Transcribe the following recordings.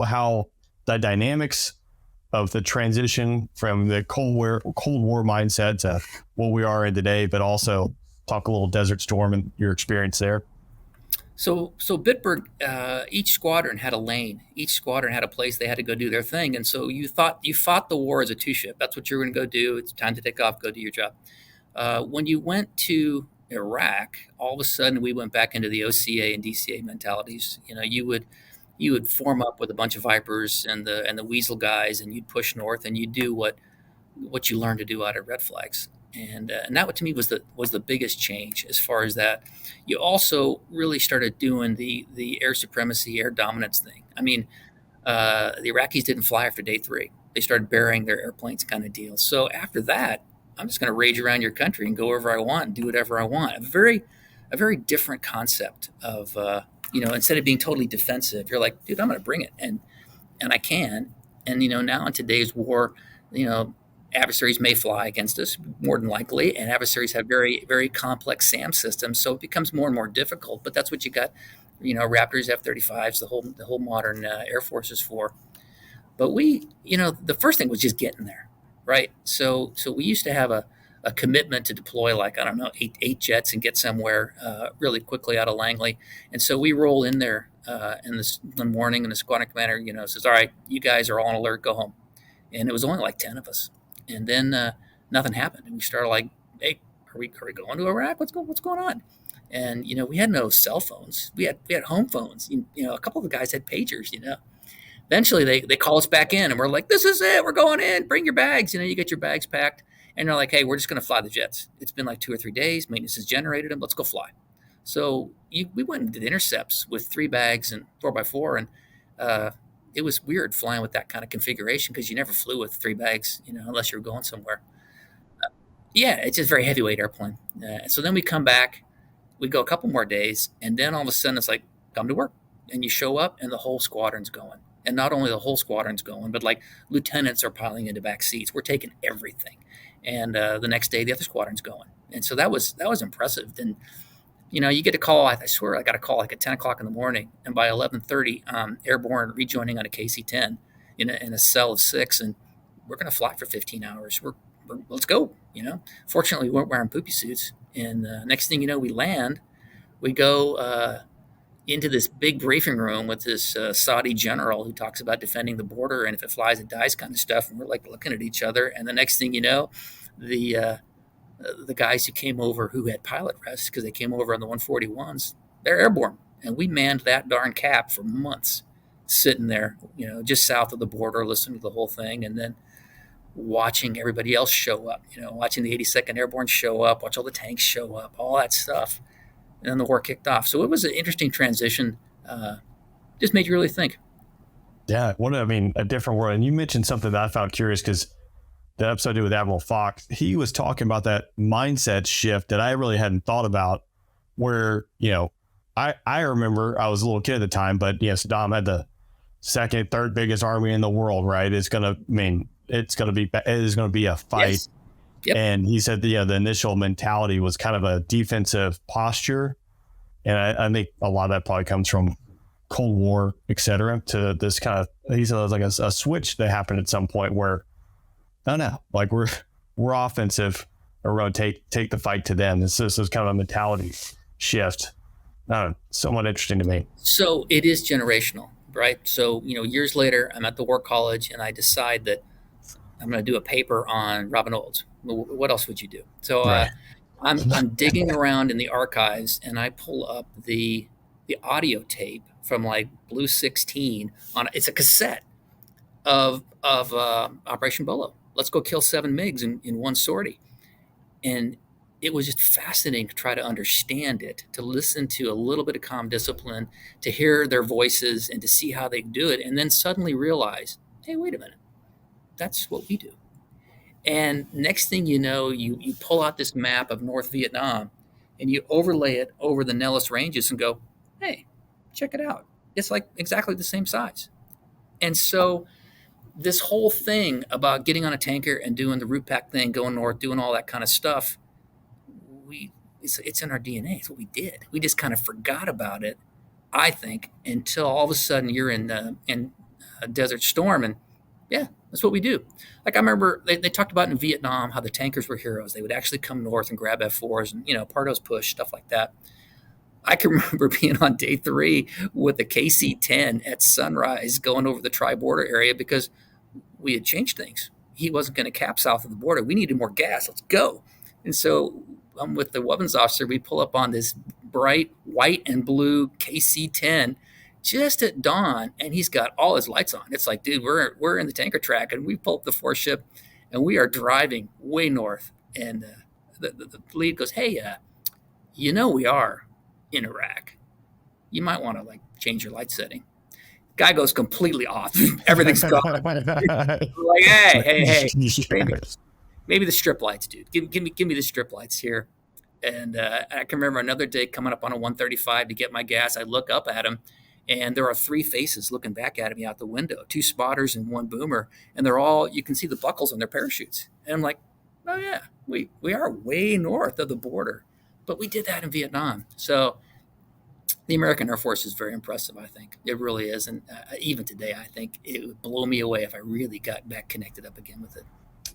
how the dynamics of the transition from the Cold War mindset to what we are in today, but also talk a little Desert Storm and your experience there. So Bitburg, each squadron had a lane. Each squadron had a place they had to go do their thing, and so you fought the war as a two ship. That's what you were going to go do. It's time to take off, go do your job. When you went to Iraq, all of a sudden we went back into the OCA and DCA mentalities. You would form up with a bunch of Vipers and the Weasel guys, and you'd push north, and you'd do what you learned to do out of Red Flags, and that to me was the biggest change as far as that. You also really started doing the air supremacy, air dominance thing. I mean, the Iraqis didn't fly after day three. They started burying their airplanes, kind of deal. So after that, I'm just going to rage around your country and go wherever I want and do whatever I want. A very different concept of instead of being totally defensive, you're like, dude, I'm going to bring it, and I can. And now in today's war, you know, adversaries may fly against us more than likely, and adversaries have very, very complex SAM systems, so it becomes more and more difficult. But that's what you got, Raptors, F-35s, the whole modern Air Force is for. But the first thing was just getting there, right? So we used to have a commitment to deploy, like, I don't know, eight jets and get somewhere really quickly out of Langley. And so we roll in there in the morning, and the squadron commander, says, "All right, you guys are all on alert, go home." And it was only like 10 of us. And then nothing happened. And we started like, "Hey, are we going to Iraq? What's going on?" And we had no cell phones. We had home phones. A couple of the guys had pagers. Eventually they call us back in, and we're like, "This is it. We're going in. Bring your bags." You get your bags packed, and they're like, "Hey, we're just going to fly the jets. It's been like 2 or 3 days. Maintenance has generated them. Let's go fly." So we went and did intercepts with 3 bags and 4x4, and it was weird flying with that kind of configuration because you never flew with 3 bags, unless you were going somewhere. Yeah, it's just a very heavyweight airplane. So then we come back, we go a couple more days, and then all of a sudden it's like, come to work. And you show up, and the whole squadron's going. And not only the whole squadron's going, but like lieutenants are piling into back seats. We're taking everything. And the next day, the other squadron's going. And so that was impressive. And you get a call. I swear, I got a call like at 10 o'clock in the morning, and by 11:30, airborne rejoining on a KC-10 in a cell of 6, and we're going to fly for 15 hours. Let's go. Fortunately, we weren't wearing poopy suits, and next thing you know, we land. We go into this big briefing room with this Saudi general who talks about defending the border, and if it flies, it dies, kind of stuff. And we're like looking at each other, and the next thing you know, the guys who came over who had pilot rests because they came over on the 141s, they're airborne. And we manned that darn cap for months, sitting there, just south of the border, listening to the whole thing, and then watching everybody else show up, watching the 82nd Airborne show up, watch all the tanks show up, all that stuff. And then the war kicked off. So it was an interesting transition. Just made you really think. Yeah, a different world. And you mentioned something that I found curious because the episode I did with Admiral Fox, he was talking about that mindset shift that I really hadn't thought about, where, I remember I was a little kid at the time, but Saddam had the second, third biggest army in the world, right? It is going to be a fight. Yes. Yep. And he said, the initial mentality was kind of a defensive posture. And I think a lot of that probably comes from Cold War, et cetera, to this kind of, he said it was like a switch that happened at some point where, no, like we're offensive, or we're going to take the fight to them. This is kind of a mentality shift. Somewhat interesting to me. So it is generational, right? So, years later, I'm at the War College, and I decide that I'm going to do a paper on Robin Olds. What else would you do? So Right. I'm digging around in the archives, and I pull up the audio tape from like Blue 16 it's a cassette of Operation Bolo. Let's go kill 7 MiGs in one sortie. And it was just fascinating to try to understand it, to listen to a little bit of comm discipline, to hear their voices, and to see how they do it, and then suddenly realize, hey, wait a minute, that's what we do. And next thing you know, you pull out this map of North Vietnam, and you overlay it over the Nellis Ranges and go, hey, check it out. It's like exactly the same size. And so this whole thing about getting on a tanker and doing the route pack thing, going north, doing all that kind of stuff, it's in our DNA. It's what we did. We just kind of forgot about it, I think, until all of a sudden you're in a Desert Storm, and yeah, that's what we do. Like I remember they talked about in Vietnam how the tankers were heroes. They would actually come north and grab F4s and Pardos push stuff like that. I can remember being on day 3 with the KC-10 at sunrise going over the tri-border area because we had changed things. He wasn't going to cap south of the border. We needed more gas. Let's go. And so I'm with the weapons officer. We pull up on this bright white and blue KC-10 just at dawn, and he's got all his lights on. It's like, dude, we're in the tanker track, and we pull up the 4-ship, and we are driving way north. And the lead goes, hey, we are in Iraq. You might want to change your light setting. Guy goes completely off. Everything's gone. Like, hey, maybe the strip lights, dude. Give me the strip lights here. And I can remember another day coming up on a 135 to get my gas. I look up at him, and there are 3 faces looking back at me out the window, 2 spotters and 1 boomer, and they're all, you can see the buckles on their parachutes. And I'm like, oh yeah, we are way north of the border, but we did that in Vietnam. So the American Air Force is very impressive, I think. It really is. And even today, I think it would blow me away if I really got back connected up again with it.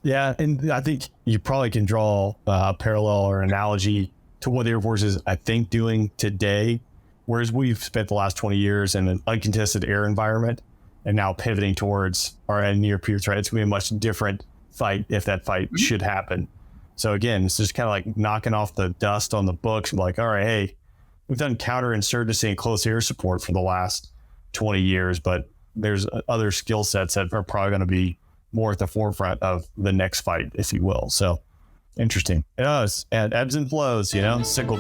Yeah, and I think you probably can draw a parallel or analogy to what the Air Force is, I think, doing today, whereas we've spent the last 20 years in an uncontested air environment and now pivoting towards our near-peer threat. It's going to be a much different fight if that fight should happen. So again, it's just kind of like knocking off the dust on the books. Like, all right, hey, we've done counterinsurgency and close air support for the last 20 years, but there's other skill sets that are probably going to be more at the forefront of the next fight, if you will. So interesting. It does. And ebbs and flows, sickle.